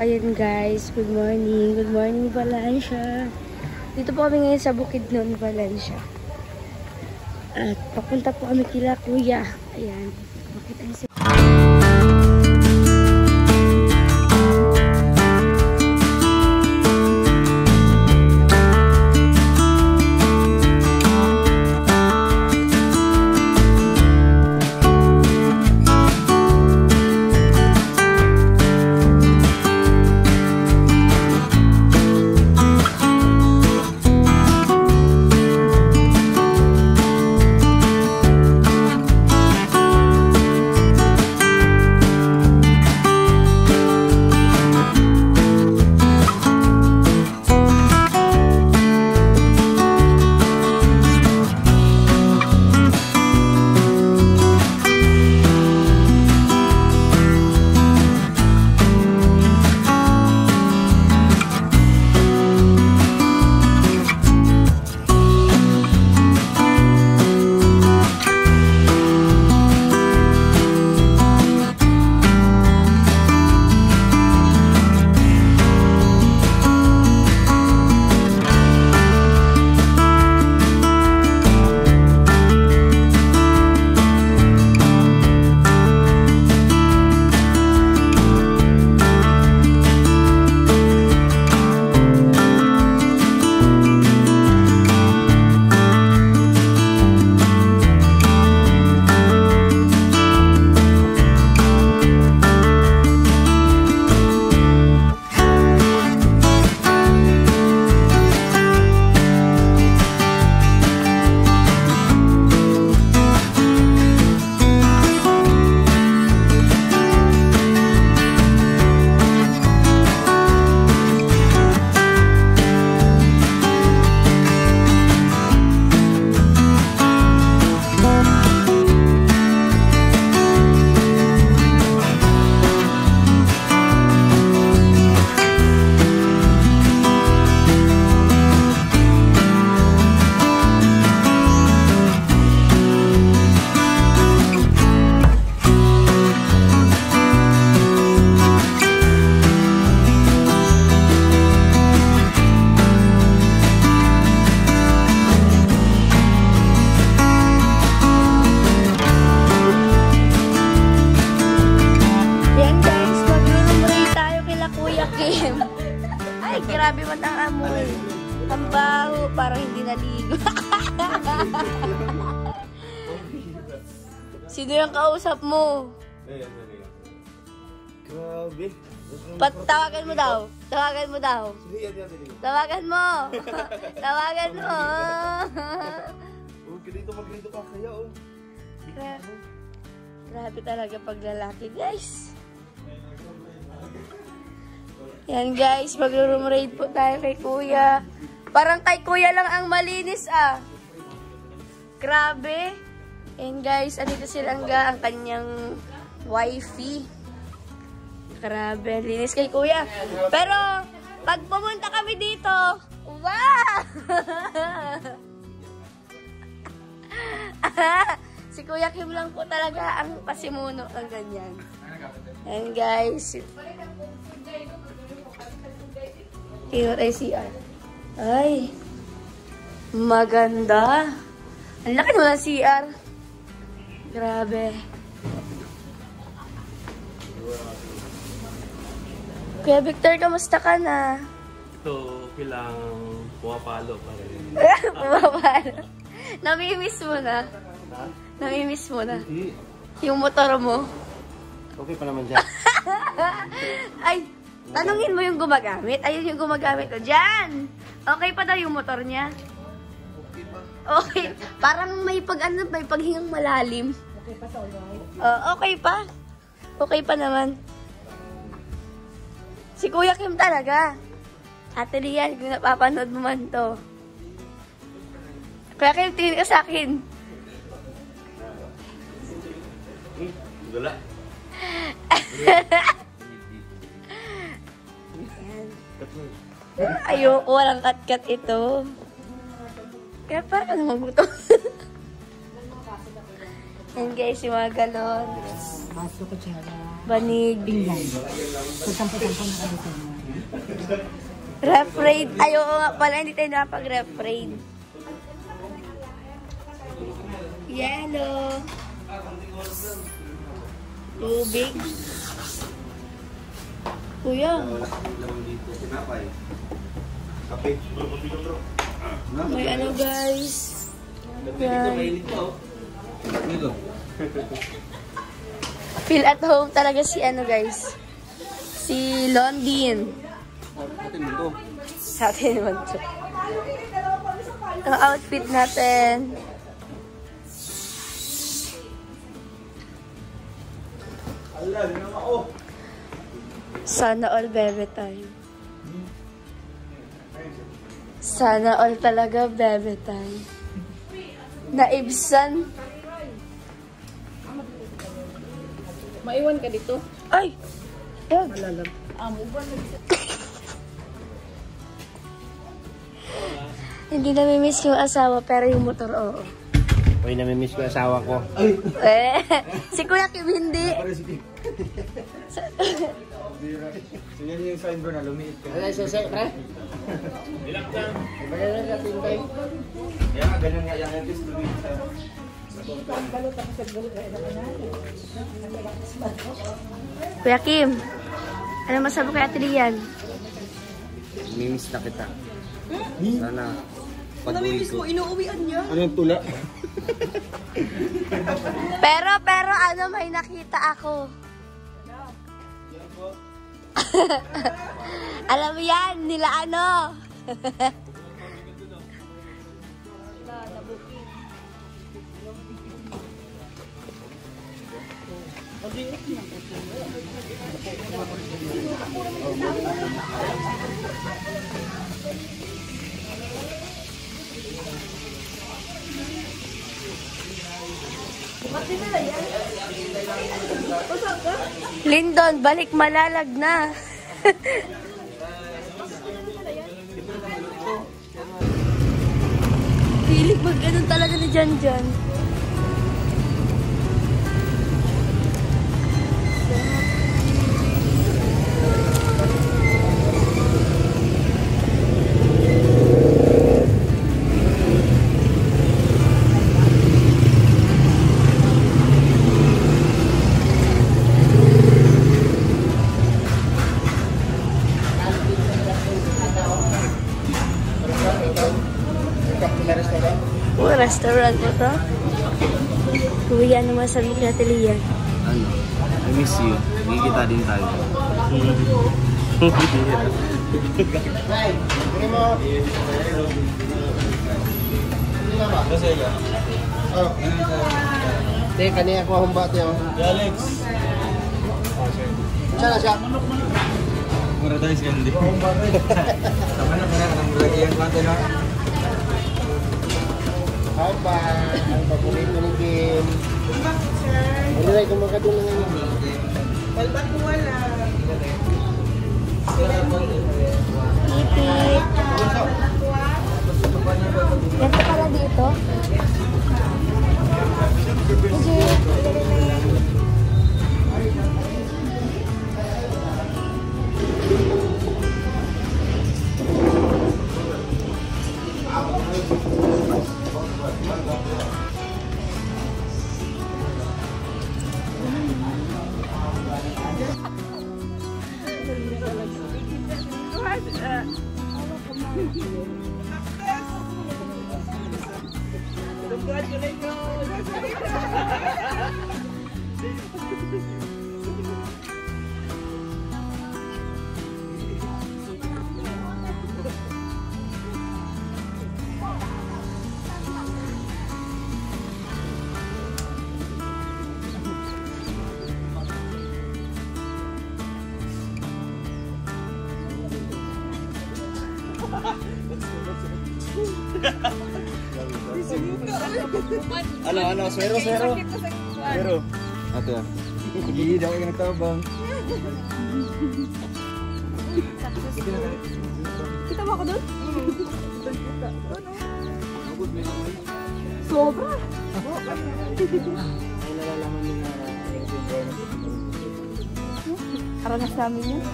ayan guys, good morning. Good morning, Valencia. Dito po kami ngayon sa Bukidnon, Valencia. At papunta po kami kila Kuya. Ayan, makita niyo si Ay, grabe man ang amoy. Ang baho, parang hindi naligo. Sino yung kausap mo? Grabe. Tawagan mo daw. Tawagan mo daw. Tawagan mo. Tawagan mo. Magrito ka kaya, oh. Grabe talaga pag lalaki, guys. Yan guys, mag-room raid po tayo kay Kuya. Parang kay Kuya lang ang malinis ah. Grabe. And guys, andito si Langga, ang kanyang wifey. Grabe, linis kay Kuya. Pero, pag pumunta kami dito, wow! Si Kuya Kim lang po talaga ang pasimuno ng ganyan. And guys, kino tayo CR. Ay, maganda. Ang laki naman ang CR. Grabe. Kuya Victor, kamusta ka na? Ito, kailang pumapalo pa rin. Pumapalo. Namimiss mo na? Ha? Namimiss mo na? Hindi. Yung motor mo? Okay pa naman dyan. Ay, tanungin mo yung gumagamit. Ayun yung gumagamit. O, dyan! Okay pa daw yung motor niya? Okay pa. Okay. Parang may may paghingang malalim. Okay pa sa ulay? Okay pa. Okay pa naman. Si Kuya Kim talaga. Ate Lian, kung napapanood mo man to. Kuya Kim, tingin ka sa akin. Wala. Ayoko, walang kat-kat ito. Kaya parang ano magutom. Yan guys, yung mga galon. Baso, kutsara. Banig. Pinggan. Pagsampo-sampo na kami sa mga. Ref raid. Ay, oo nga pala, hindi tayo nakapag-ref raid. Yellow. Tubig. Kuya. May ano guys. Yan. Feel at home talaga si ano guys. Si Londin. Sa atin naman to. Ang outfit natin. Sana all bebe time. Sana all talaga bebe time. Naibsan. Maiwan ka dito. Ay! Yan. Malalam. Hindi namimiss yung asawa pero yung motor oo. Uy, namimiss ko yung asawa ko. Si Kuya Kim hindi. Sige yung sign bro na lumiit ka. Ano yung sasay, pre? Ilang ka? Ibagay na natin tayo. Kaya nga, ganyan nga yung entis lumiit ka. Kuya Kim, ano masabi kay Ate Lian? Namimiss na kita. Sana pag-uwi ko. Inuuwian niya. Anong tula? Pero ano, may nakita ako. Alam mo yan, nila ano. Lindon, balik malalag na. Pilig mag-ganon talaga na dyan. Restaurant po to. Kuya, ano masabi kay Ate Lian? Ano? I miss you. Magkikita din tayo. Hindi, kanina ako humbat yun. Alex! Siya na siya. Mura tayo siya hindi. Tama na ka na. Lagi yung kwate na. Apa? Ang paborito ni Kim. Ano rin kung makatulong nga niya? Balbat mo wala. Ipit. Ganito pala dito. Ano, swero. Swero. Ate ah. Hindi daw kayo nagtabang. Kita mo ako doon? Sobra. Ay, nalalaman niyo na Karanas namin yun.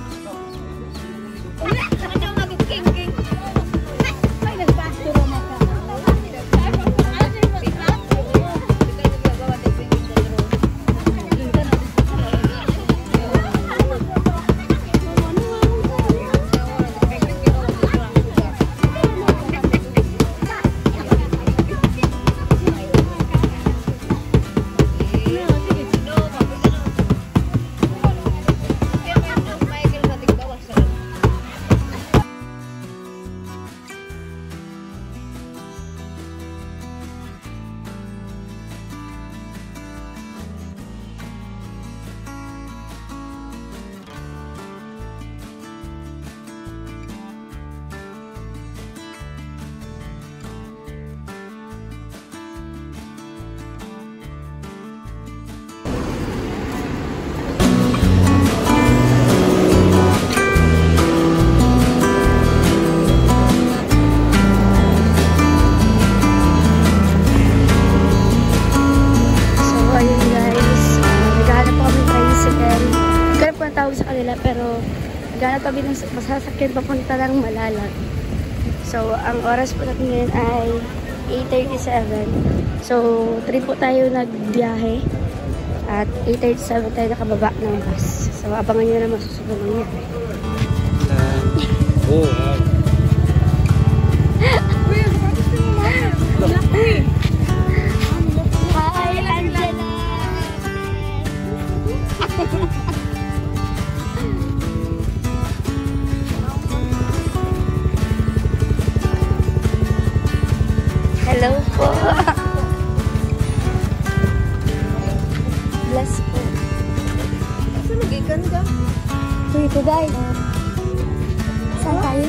Sa kanila pero ganap kami ng masasakyan papunta ng Malalag. So ang oras po natin ngayon ay 8:37. So 3 po tayo nagbiyahe at 8:37 tayo nakababa ng bus. So abangan nyo na masusunod nangyari. Hi Angela! Hello po. Bless po. Saan nagikan ka? Dito guys. Saan tayo?